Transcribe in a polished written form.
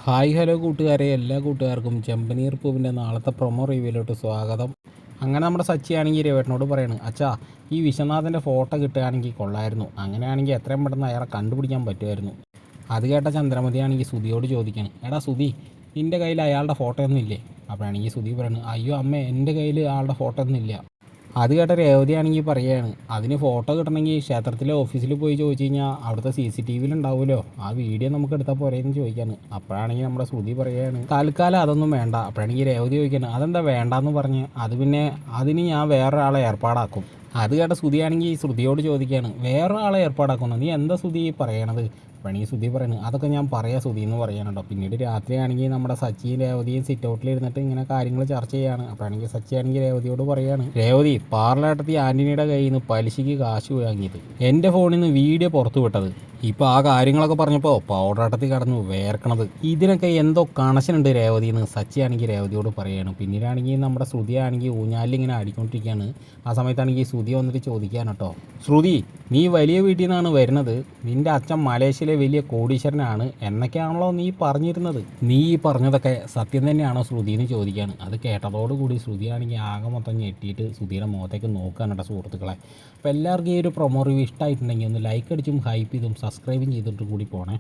Hi hello കൂട്ടുകാരെ, എല്ലാ കൂട്ടുകാർക്കും ചെമ്പനീർ പൂവിൻ്റെ നാളത്തെ പ്രൊമോ റിവ്യൂയിലോട്ട് സ്വാഗതം. അങ്ങനെ നമ്മുടെ സച്ചിയാണെങ്കിൽ രവേട്ടനോട് പറയാണ്, അച്ഛാ ഈ വിശ്വനാഥൻ്റെ ഫോട്ടോ കിട്ടുകയാണെങ്കിൽ കൊള്ളായിരുന്നു, അങ്ങനെയാണെങ്കിൽ എത്രയും പെട്ടെന്ന് അയാളെ കണ്ടുപിടിക്കാൻ പറ്റുമായിരുന്നു. അത് കേട്ട ചന്ദ്രമതിയാണെങ്കിൽ സുധിയോട് ചോദിക്കുകയാണ്, എടാ സുധി, നിൻ്റെ കയ്യിൽ അയാളുടെ ഫോട്ടോ ഒന്നും ഇല്ലേ? അപ്പോഴാണെങ്കിൽ സുധി പറയുന്നത്, അയ്യോ അമ്മേ, എൻ്റെ കയ്യിൽ ആളുടെ ഫോട്ടോ ഒന്നും ഇല്ല. അത് കേട്ട രേവതിയാണെങ്കിൽ പറയുകയാണ്, അതിന് ഫോട്ടോ കിട്ടണമെങ്കിൽ ക്ഷേത്രത്തിലെ ഓഫീസിൽ പോയി ചോദിച്ചു കഴിഞ്ഞാൽ അവിടുത്തെ CCTV ഉണ്ടാവുമല്ലോ, ആ വീഡിയോ നമുക്ക് എടുത്താൽ പോരെയെന്ന് ചോദിക്കാണ്. അപ്പോഴാണെങ്കിൽ നമ്മുടെ ശ്രുതി പറയുകയാണ്, തൽക്കാലം അതൊന്നും വേണ്ട. അപ്പോഴാണെങ്കിൽ രേവതി ചോദിക്കുകയാണ്, അതെന്താ വേണ്ടാന്ന് പറഞ്ഞ്? അത് പിന്നെ അതിന് ഞാൻ വേറൊരാളെ ഏർപ്പാടാക്കും. അത് കേട്ട ശ്രുതിയാണെങ്കിൽ ശ്രുതിയോട് ചോദിക്കുകയാണ്, വേറൊരാളെ ഏർപ്പാടാക്കുന്നു? നീ എന്താ ശ്രുതി പറയണത്? പണി ശ്രുതി പറയുന്നത്, അതൊക്കെ ഞാൻ പറയാം ശ്രുതി എന്ന് പറയാനുണ്ടോ. പിന്നീട് രാത്രിയാണെങ്കിൽ നമ്മുടെ സച്ചിയും രേവതിയും സിറ്റ് ഔട്ടിൽ ഇരുന്നിട്ട് ഇങ്ങനെ കാര്യങ്ങൾ ചർച്ച ചെയ്യാണ്. അപ്പോഴാണെങ്കിൽ സച്ചിയാണെങ്കിൽ രേവതിയോട് പറയാണ്, രേവതി, പാർലാട്ടത്തി ആൻ്റണിയുടെ കയ്യിൽ നിന്ന് പലിശയ്ക്ക് കാശ് വാങ്ങിയത്, എൻ്റെ ഫോണിൽ നിന്ന് വീഡിയോ പുറത്തു വിട്ടത്, ഇപ്പോൾ ആ കാര്യങ്ങളൊക്കെ പറഞ്ഞപ്പോൾ പൗഡറാട്ടത്തിൽ കടന്നു വേർക്കണത്, ഇതിനൊക്കെ എന്തോ കണക്ഷനുണ്ട് രേവതിന്ന് സച്ചിയാണെങ്കിൽ രേവതിയോട് പറയുകയാണ്. പിന്നീടാണെങ്കിൽ നമ്മുടെ ശ്രുതിയാണെങ്കിൽ ഊഞ്ഞാലിൽ ഇങ്ങനെ ആടിക്കൊണ്ടിരിക്കുകയാണ്. ആ സമയത്താണെങ്കിൽ ശ്രുതി വന്നിട്ട് ചോദിക്കുകയാണ് കേട്ടോ, ശ്രുതി, നീ വലിയ വീട്ടിൽ നിന്നാണ് വരുന്നത്, നിൻ്റെ അച്ഛൻ മലേഷ്യയിലെ വലിയ കോടീശ്വരനാണ് എന്നൊക്കെയാണല്ലോ നീ പറഞ്ഞിരുന്നത്, നീ ഈ പറഞ്ഞതൊക്കെ സത്യം തന്നെയാണോ ശ്രുതി എന്ന് ചോദിക്കുകയാണ്. അത് കേട്ടതോടുകൂടി ശ്രുതിയാണെങ്കിൽ ആകെ മൊത്തം ഞെട്ടിയിട്ട് ശ്രുതിയുടെ മുഖത്തേക്ക് നോക്കുകയാണ് കേട്ടോ സുഹൃത്തുക്കളെ. അപ്പോൾ എല്ലാവർക്കും ഈ ഒരു പ്രൊമോ റിവ്യൂ ഇഷ്ടമായിട്ടുണ്ടെങ്കിൽ ഒന്ന് ലൈക്ക് അടിച്ചും ഹൈപ്പ് ചെയ്തും സബ്സ്ക്രൈബും ചെയ്തിട്ട് കൂടി പോണേ.